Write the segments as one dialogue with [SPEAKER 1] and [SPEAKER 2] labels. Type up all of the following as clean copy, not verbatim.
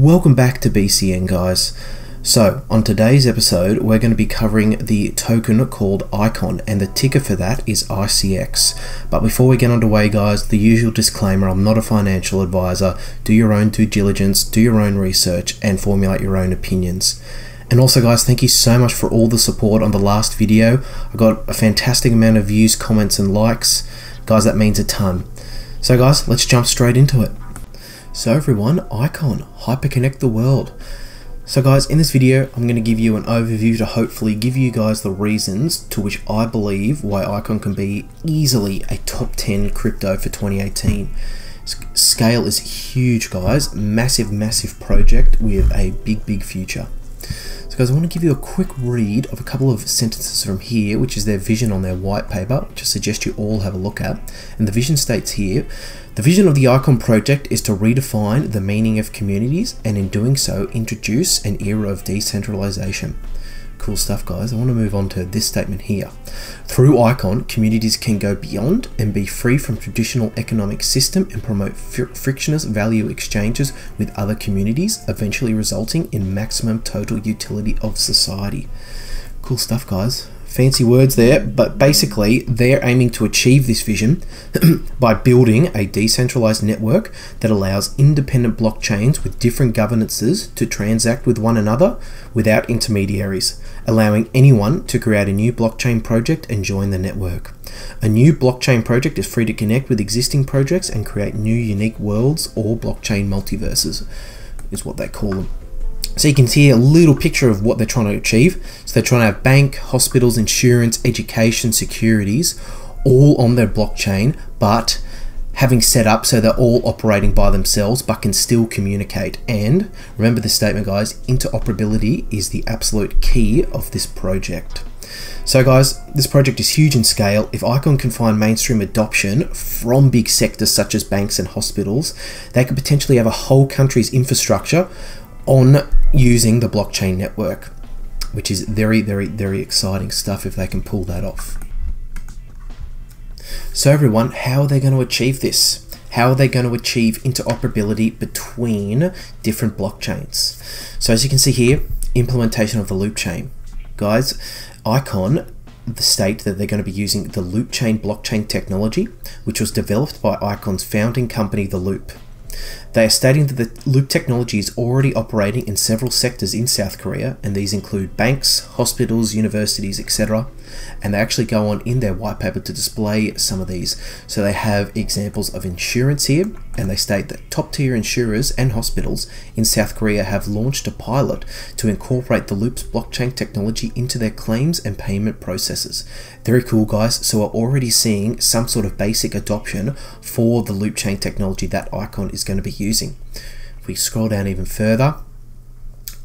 [SPEAKER 1] Welcome back to BCN, guys. So on today's episode we're going to be covering the token called Icon, and the ticker for that is ICX. But before we get underway, guys, the usual disclaimer: I'm not a financial advisor. Do your own due diligence, do your own research, and formulate your own opinions. And also, guys, thank you so much for all the support on the last video. I got a fantastic amount of views, comments, and likes. Guys, that means a ton. So guys, let's jump straight into it. So everyone, Icon, hyperconnect the world. So guys, in this video, I'm going to give you an overview to hopefully give you guys the reasons to which I believe why Icon can be easily a top 10 crypto for 2018. Scale is huge, guys. Massive, massive project with a big future. So guys, I want to give you a quick read of a couple of sentences from here, which is their vision on their white paper, which I suggest you all have a look at. And the vision states here: the vision of the Icon project is to redefine the meaning of communities, and in doing so, introduce an era of decentralization. Cool stuff, guys. I want to move on to this statement here. Through Icon, communities can go beyond and be free from traditional economic system and promote frictionless value exchanges with other communities, eventually resulting in maximum total utility of society. Cool stuff, guys. Fancy words there, but basically they're aiming to achieve this vision by building a decentralized network that allows independent blockchains with different governances to transact with one another without intermediaries, allowing anyone to create a new blockchain project and join the network. A new blockchain project is free to connect with existing projects and create new unique worlds or blockchain multiverses, is what they call them. So you can see a little picture of what they're trying to achieve. So they're trying to have bank, hospitals, insurance, education, securities, all on their blockchain, but having set up so they're all operating by themselves, but can still communicate. And remember this statement, guys: interoperability is the absolute key of this project. So guys, this project is huge in scale. If Icon can find mainstream adoption from big sectors such as banks and hospitals, they could potentially have a whole country's infrastructure on using the blockchain network, which is very exciting stuff if they can pull that off. So everyone, how are they going to achieve this? How are they going to achieve interoperability between different blockchains? So as you can see here, implementation of the loop chain. Guys, Icon state that they're going to be using the loop chain blockchain technology, which was developed by Icon's founding company, The Loop. They are stating that the loop technology is already operating in several sectors in South Korea, and these include banks, hospitals, universities, etc. And they actually go on in their white paper to display some of these. So they have examples of insurance here, and they state that top tier insurers and hospitals in South Korea have launched a pilot to incorporate the Loop's blockchain technology into their claims and payment processes. Very cool, guys. So we're already seeing some sort of basic adoption for the loop chain technology that Icon is going to be using. If we scroll down even further,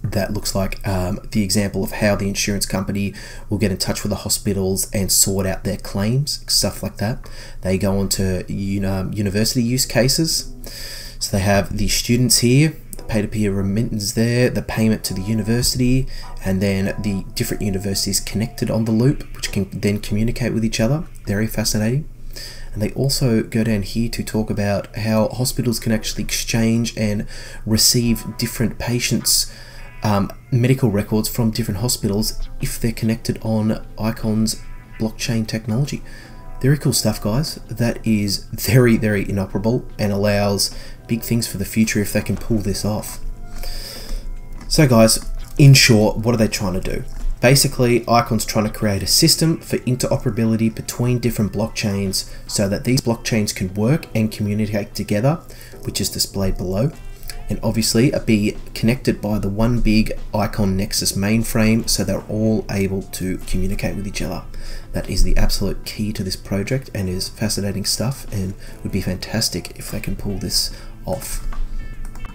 [SPEAKER 1] that looks like the example of how the insurance company will get in touch with the hospitals and sort out their claims, stuff like that. They go on to university use cases. So they have the students here, the peer-to-peer remittance there, the payment to the university, and then the different universities connected on the loop, which can then communicate with each other. Very fascinating. And they also go down here to talk about how hospitals can actually exchange and receive different patients' medical records from different hospitals if they're connected on Icon's blockchain technology. Very cool stuff, guys. That is very inoperable and allows big things for the future if they can pull this off. So guys, in short, what are they trying to do? Basically, Icon's trying to create a system for interoperability between different blockchains so that these blockchains can work and communicate together, which is displayed below. And obviously be connected by the one big Icon Nexus mainframe so they're all able to communicate with each other. That is the absolute key to this project and is fascinating stuff, and would be fantastic if they can pull this off.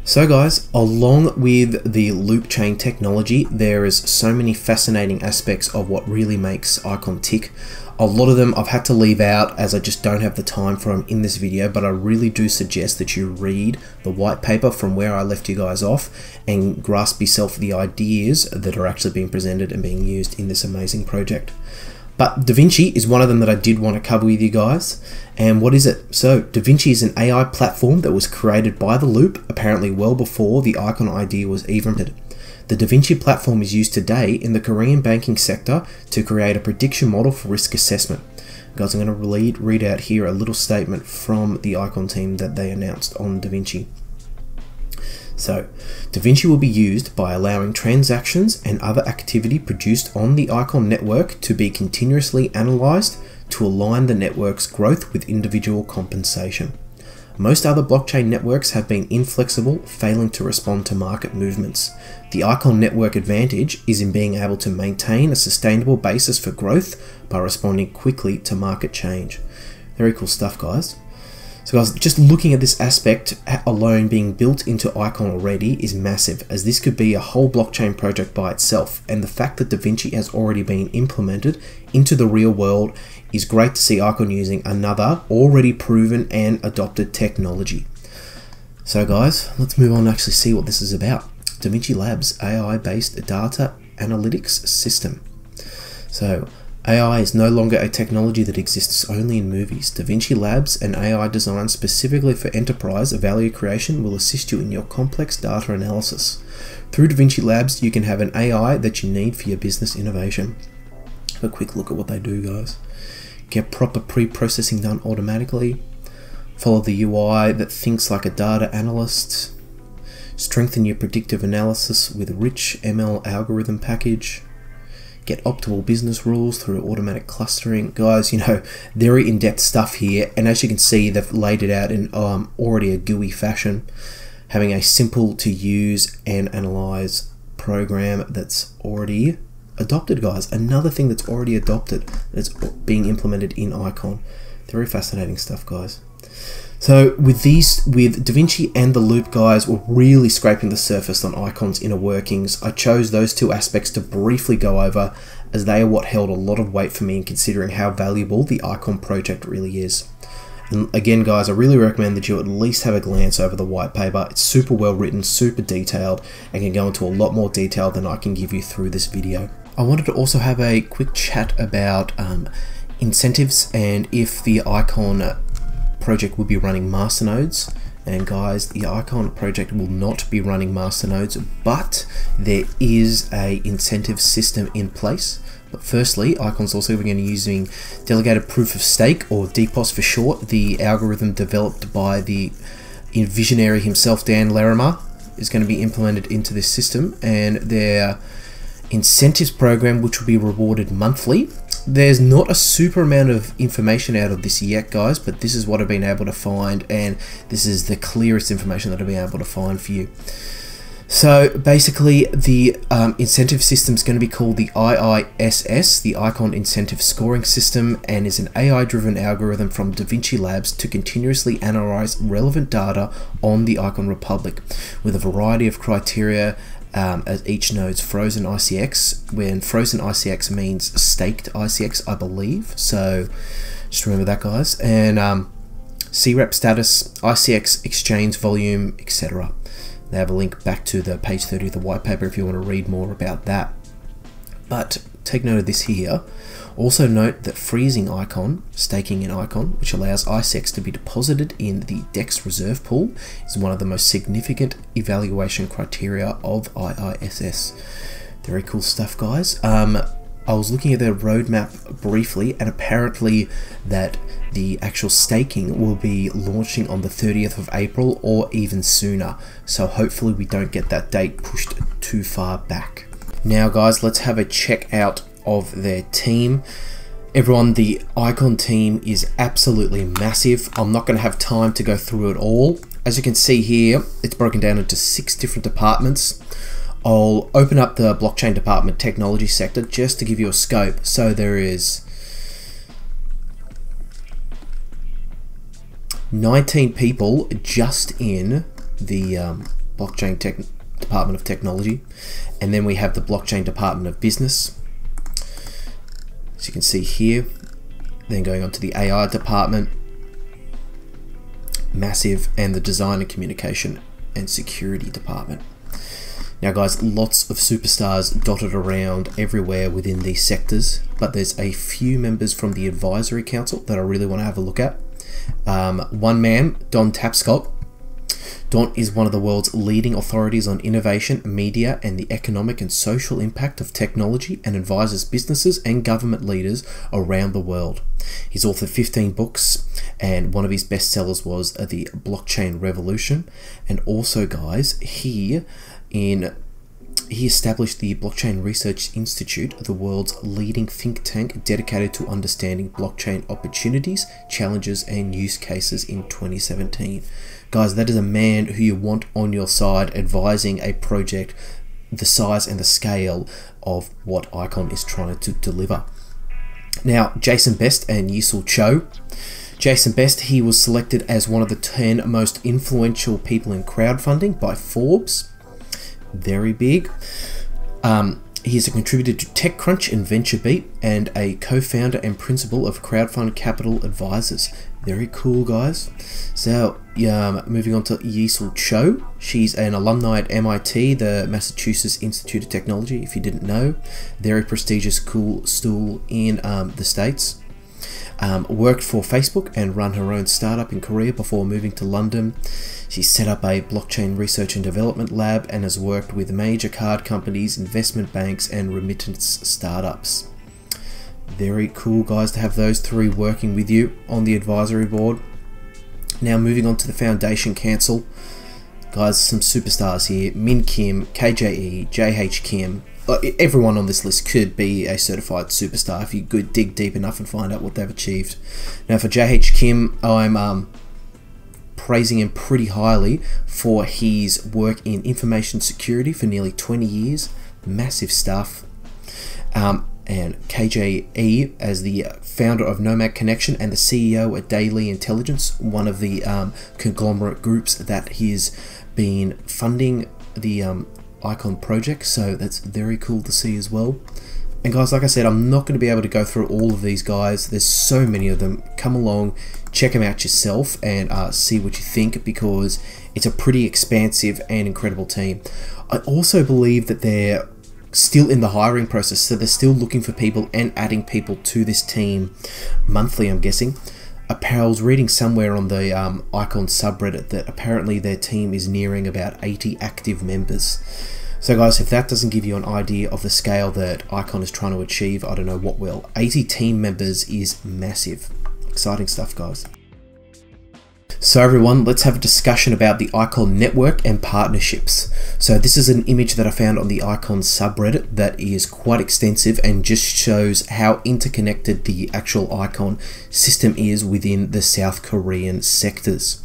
[SPEAKER 1] So guys, along with the loop chain technology, there is so many fascinating aspects of what really makes Icon tick. A lot of them I've had to leave out as I just don't have the time for them in this video, but I really do suggest that you read the white paper from where I left you guys off and grasp yourself the ideas that are actually being presented and being used in this amazing project. But DaVinci is one of them that I did want to cover with you guys. And what is it? So DaVinci is an AI platform that was created by the Loop, apparently well before the Icon idea was even invented. The DaVinci platform is used today in the Korean banking sector to create a prediction model for risk assessment. Guys, I'm going to read out here a little statement from the Icon team that they announced on DaVinci. So, DaVinci will be used by allowing transactions and other activity produced on the Icon network to be continuously analyzed to align the network's growth with individual compensation. Most other blockchain networks have been inflexible, failing to respond to market movements. The Icon network advantage is in being able to maintain a sustainable basis for growth by responding quickly to market change. Very cool stuff, guys. So guys, just looking at this aspect alone being built into Icon already is massive, as this could be a whole blockchain project by itself, and the fact that DaVinci has already been implemented into the real world is great to see Icon using another already proven and adopted technology. So guys, let's move on to actually see what this is about. DaVinci Labs AI-based data analytics system. So AI is no longer a technology that exists only in movies. DaVinci Labs, an AI designed specifically for enterprise value creation, will assist you in your complex data analysis. Through DaVinci Labs, you can have an AI that you need for your business innovation. Have a quick look at what they do, guys. Get proper pre-processing done automatically. Follow the UI that thinks like a data analyst. Strengthen your predictive analysis with rich ML algorithm package. Get optimal business rules through automatic clustering. Guys, you know, very in-depth stuff here, and as you can see, they've laid it out in already a GUI fashion, having a simple to use and analyze program that's already adopted, guys. Another thing that's already adopted, that's being implemented in Icon. Very fascinating stuff, guys. So with DaVinci and the Loop, guys, we're really scraping the surface on Icon's inner workings. I chose those two aspects to briefly go over, as they are what held a lot of weight for me in considering how valuable the Icon project really is. And again, guys, I really recommend that you at least have a glance over the white paper. It's super well written, super detailed, and can go into a lot more detail than I can give you through this video. I wanted to also have a quick chat about incentives and if the Icon project will be running masternodes. And guys, the Icon project will not be running masternodes, but there is a incentive system in place. But firstly, Icon's also going to be using delegated proof of stake, or DPoS for short, the algorithm developed by the visionary himself, Dan Larimer, is going to be implemented into this system, and their incentives program, which will be rewarded monthly. There's not a super amount of information out of this yet, guys, but this is what I've been able to find, and this is the clearest information that I've been able to find for you. So basically, the incentive system is going to be called the IISS, the Icon Incentive Scoring System, and is an AI-driven algorithm from DaVinci Labs to continuously analyze relevant data on the Icon Republic with a variety of criteria. As each node's frozen ICX, when frozen ICX means staked ICX, I believe. So just remember that, guys. And CREP status, ICX exchange volume, etc. They have a link back to the page 30 of the white paper if you want to read more about that. But take note of this here. Also note that freezing Icon, staking in Icon, which allows ICX to be deposited in the DEX reserve pool, is one of the most significant evaluation criteria of IISS. Very cool stuff, guys. I was looking at their roadmap briefly, and apparently that the actual staking will be launching on the 30th of April or even sooner. So hopefully we don't get that date pushed too far back. Now, guys, let's have a check out of their team. Everyone, the Icon team is absolutely massive. I'm not going to have time to go through it all. As you can see here, it's broken down into 6 different departments. I'll open up the blockchain department technology sector just to give you a scope. So there is 19 people just in the blockchain department of technology, and then we have the blockchain department of business, as you can see here. Then going on to the AI department, massive, and the design and communication and security department. Now guys, lots of superstars dotted around everywhere within these sectors, but there's a few members from the advisory council that I really want to have a look at. One man, Don Tapscott. Don is one of the world's leading authorities on innovation, media, and the economic and social impact of technology, and advises businesses and government leaders around the world. He's authored 15 books, and one of his bestsellers was The Blockchain Revolution. And also, guys, he established the Blockchain Research Institute, the world's leading think tank dedicated to understanding blockchain opportunities, challenges, and use cases in 2017. Guys, that is a man who you want on your side advising a project the size and the scale of what Icon is trying to deliver. Now, Jason Best and Yisul Cho. Jason Best, he was selected as one of the 10 most influential people in crowdfunding by Forbes. Very big. He is a contributor to TechCrunch and VentureBeat, and a co-founder and principal of Crowdfund Capital Advisors. Very cool, guys. So, moving on to Yisul Cho. She's an alumni at MIT, the Massachusetts Institute of Technology, if you didn't know. Very prestigious, cool stool in the States. Worked for Facebook and run her own startup in Korea before moving to London. She set up a blockchain research and development lab and has worked with major card companies, investment banks, and remittance startups. Very cool, guys, to have those three working with you on the advisory board. Now moving on to the Foundation Council. Guys, some superstars here. Min Kim, KJE, JH Kim. Everyone on this list could be a certified superstar if you could dig deep enough and find out what they've achieved. Now for JH Kim, I'm praising him pretty highly for his work in information security for nearly 20 years. Massive stuff. And KJE as the founder of Nomad Connection and the CEO at Daily Intelligence, one of the conglomerate groups that he's been funding the Icon project, so that's very cool to see as well. And guys, like I said, I'm not going to be able to go through all of these guys. There's so many of them. Come along, check them out yourself, and see what you think, because it's a pretty expansive and incredible team. I also believe that they're still in the hiring process, so they're still looking for people and adding people to this team monthly, I'm guessing. I was reading somewhere on the Icon subreddit that apparently their team is nearing about 80 active members. So guys, if that doesn't give you an idea of the scale that Icon is trying to achieve, I don't know what will. 80 team members is massive. Exciting stuff, guys. So everyone, let's have a discussion about the Icon network and partnerships. So this is an image that I found on the Icon subreddit that is quite extensive and just shows how interconnected the actual Icon system is within the South Korean sectors.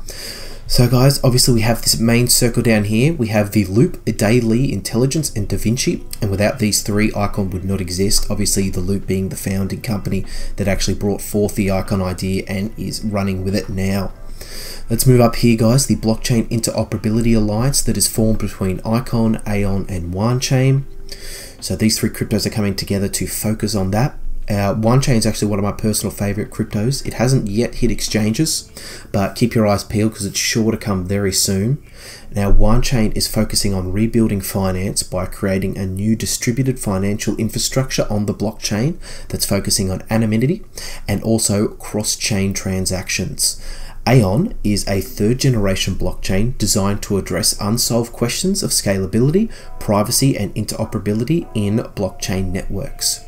[SPEAKER 1] So guys, obviously we have this main circle down here. We have the Loop, Daily Intelligence, and DaVinci. And without these three, Icon would not exist. Obviously the Loop being the founding company that actually brought forth the Icon idea and is running with it now. Let's move up here, guys. The Blockchain Interoperability Alliance that is formed between Icon, Aeon, and OneChain. So these three cryptos are coming together to focus on that. OneChain is actually one of my personal favorite cryptos. It hasn't yet hit exchanges, but keep your eyes peeled because it's sure to come very soon. Now, OneChain is focusing on rebuilding finance by creating a new distributed financial infrastructure on the blockchain that's focusing on anonymity and also cross-chain transactions. Aeon is a third-generation blockchain designed to address unsolved questions of scalability, privacy, and interoperability in blockchain networks.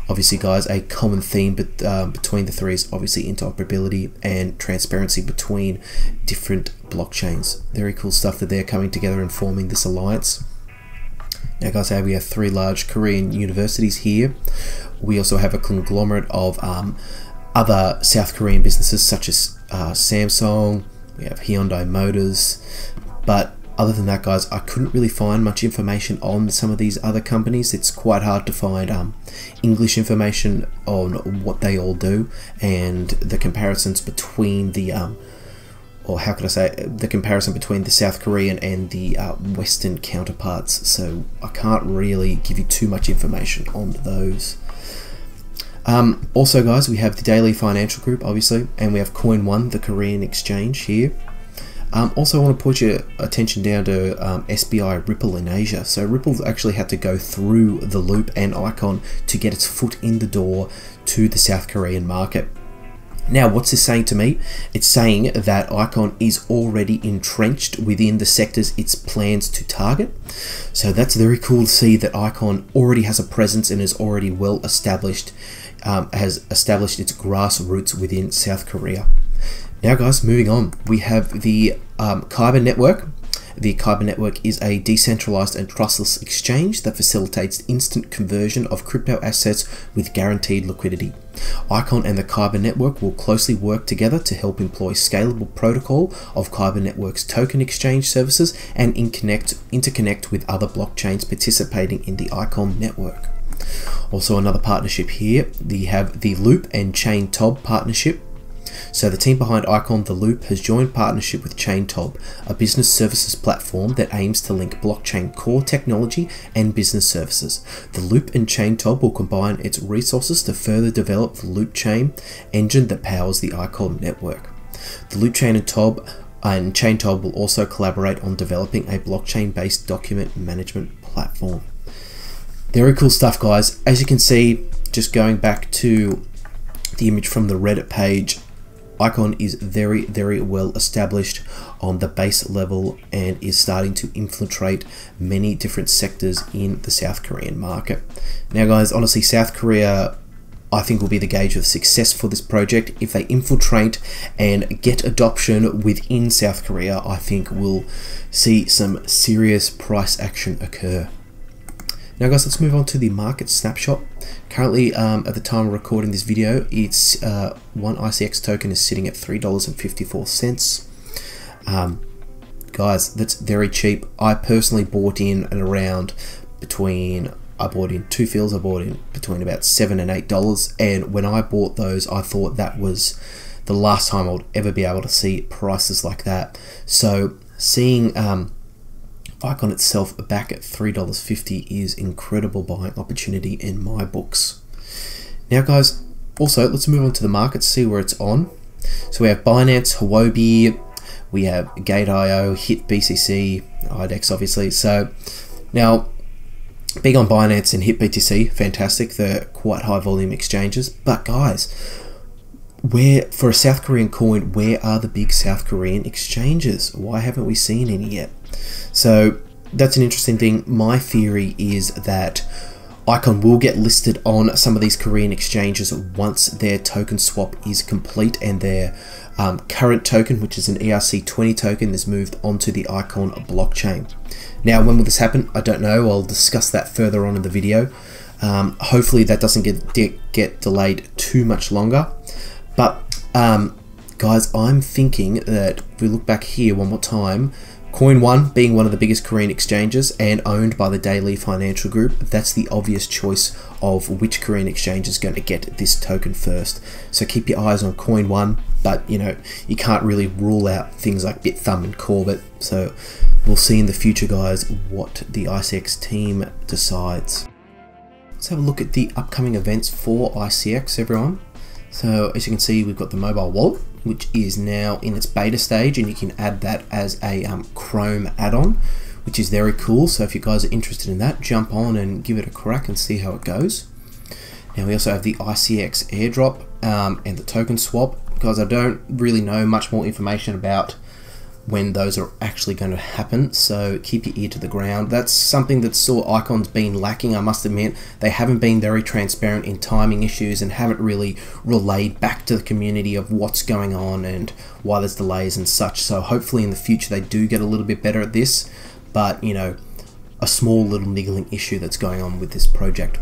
[SPEAKER 1] Obviously, guys, a common theme between the three is obviously interoperability and transparency between different blockchains. Very cool stuff that they're coming together and forming this alliance. Now, guys, we have three large Korean universities here. We also have a conglomerate of other South Korean businesses such as Samsung, we have Hyundai Motors, but other than that, guys, I couldn't really find much information on some of these other companies. It's quite hard to find English information on what they all do and the comparisons between the or how could I say, the comparison between the South Korean and the Western counterparts. So I can't really give you too much information on those. Also, guys, we have the Daily Financial Group, obviously, and we have Coin1, the Korean exchange here. Also, I want to put your attention down to SBI Ripple in Asia. So Ripple actually had to go through the loop and Icon to get its foot in the door to the South Korean market. Now, what's this saying to me? It's saying that Icon is already entrenched within the sectors it's plans to target. So that's very cool to see that Icon already has a presence and is already well established, has established its grassroots within South Korea. Now guys, moving on, we have the Kyber network. The Kyber network is a decentralized and trustless exchange that facilitates instant conversion of crypto assets with guaranteed liquidity. Icon and the Kyber network will closely work together to help employ scalable protocol of Kyber network's token exchange services and interconnect with other blockchains participating in the Icon network. Also, another partnership here, we have the Loop and ChainTob partnership. So the team behind Icon The Loop has joined partnership with ChainTob, a business services platform that aims to link blockchain core technology and business services. The Loop and ChainTob will combine its resources to further develop the Loop chain engine that powers the Icon network. The Loop chain and ChainTob will also collaborate on developing a blockchain-based document management platform. Very cool stuff, guys. As you can see, just going back to the image from the Reddit page, Icon is very, very well established on the base level and is starting to infiltrate many different sectors in the South Korean market. Now guys, honestly, South Korea, I think, will be the gauge of success for this project. If they infiltrate and get adoption within South Korea, I think we'll see some serious price action occur. Now guys, let's move on to the market snapshot. Currently, at the time of recording this video, it's one ICX token is sitting at $3.54. Guys, that's very cheap. I personally bought in at around I bought in two fills. I bought in between about $7 and $8, and when I bought those, I thought that was the last time I would ever be able to see prices like that. So seeing Icon itself back at $3.50 is incredible buying opportunity in my books. Now guys, also let's move on to the market, see where it's on. So we have Binance, Huobi, we have Gate.io, HIT BCC, IDEX obviously. So now, big on Binance and HIT BTC, fantastic, they're quite high volume exchanges. But guys, for a South Korean coin, where are the big South Korean exchanges? Why haven't we seen any yet? So that's an interesting thing. My theory is that Icon will get listed on some of these Korean exchanges once their token swap is complete and their current token, which is an ERC20 token, is moved onto the Icon blockchain. Now, when will this happen? I don't know. I'll discuss that further on in the video. Hopefully that doesn't get delayed too much longer. But guys, I'm thinking that if we look back here one more time, Coin One being one of the biggest Korean exchanges and owned by the Daily Financial Group, that's the obvious choice of which Korean exchange is going to get this token first. So keep your eyes on Coin One, but you know, you can't really rule out things like BitThumb and Corbett. So we'll see in the future, guys, what the ICX team decides. Let's have a look at the upcoming events for ICX, everyone. So as you can see, we've got the mobile wallet, which is now in its beta stage, and you can add that as a Chrome add-on, which is very cool. So if you guys are interested in that, jump on and give it a crack and see how it goes. Now we also have the ICX airdrop and the token swap. Guys, I don't really know much more information about when those are actually going to happen, so keep your ear to the ground. That's something that Icon's been lacking, I must admit. They haven't been very transparent in timing issues and haven't really relayed back to the community of what's going on and why there's delays and such. So hopefully in the future they do get a little bit better at this, but you know, a small little niggling issue that's going on with this project.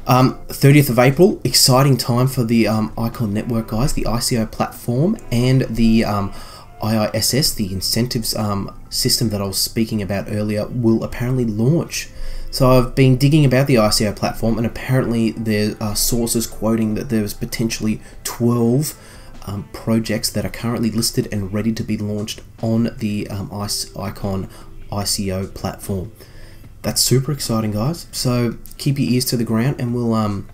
[SPEAKER 1] 30th of April, exciting time for the Icon network, guys. The ICO platform and the IISS, the incentives system that I was speaking about earlier, will apparently launch. So I've been digging about the ICO platform, and apparently there are sources quoting that there's potentially 12 projects that are currently listed and ready to be launched on the Icon ICO platform. That's super exciting, guys. So keep your ears to the ground and we'll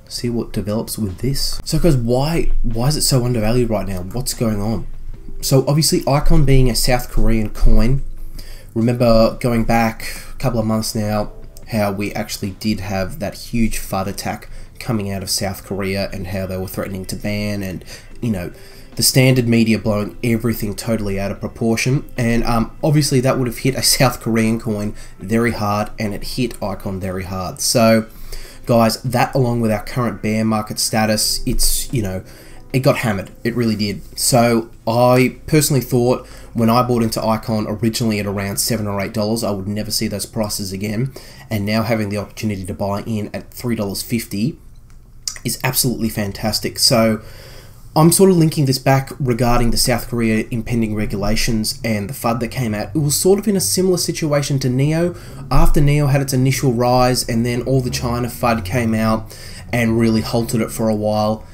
[SPEAKER 1] see what develops with this. So guys, why is it so undervalued right now? What's going on? So obviously Icon being a South Korean coin, remember going back a couple of months now how we actually did have that huge FUD attack coming out of South Korea and how they were threatening to ban, and you know, the standard media blowing everything totally out of proportion. And obviously that would have hit a South Korean coin very hard, and it hit Icon very hard. So guys, that along with our current bear market status, it's, you know, it got hammered. It really did. So I personally thought when I bought into Icon originally at around $7 or $8, I would never see those prices again. And now having the opportunity to buy in at $3.50 is absolutely fantastic. So I'm sort of linking this back regarding the South Korea impending regulations and the FUD that came out. It was sort of in a similar situation to NEO. After NEO had its initial rise, and then all the China FUD came out and really halted it for a while.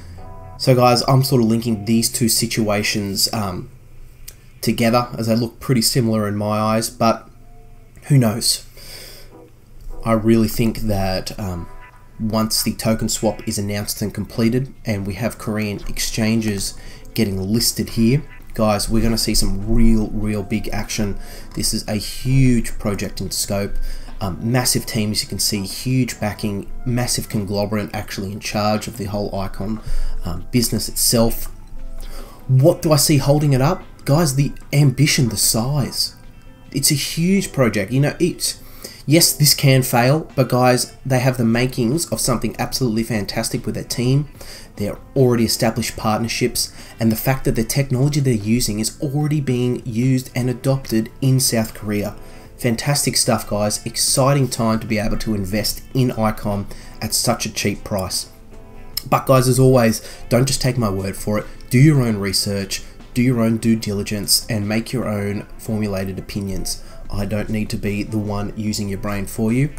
[SPEAKER 1] So guys, I'm sort of linking these two situations together, as they look pretty similar in my eyes, but who knows? I really think that once the token swap is announced and completed, and we have Korean exchanges getting listed here, guys, we're going to see some real big action. This is a huge project in scope, massive team, as you can see, huge backing, massive conglomerate actually in charge of the whole Icon business itself. What do I see holding it up? Guys, the ambition, the size. It's a huge project. You know, yes, this can fail, but guys, they have the makings of something absolutely fantastic with their team, their already established partnerships, and the fact that the technology they're using is already being used and adopted in South Korea. Fantastic stuff, guys. Exciting time to be able to invest in Icon at such a cheap price. But guys, as always, don't just take my word for it. Do your own research, do your own due diligence, and make your own formulated opinions. I don't need to be the one using your brain for you.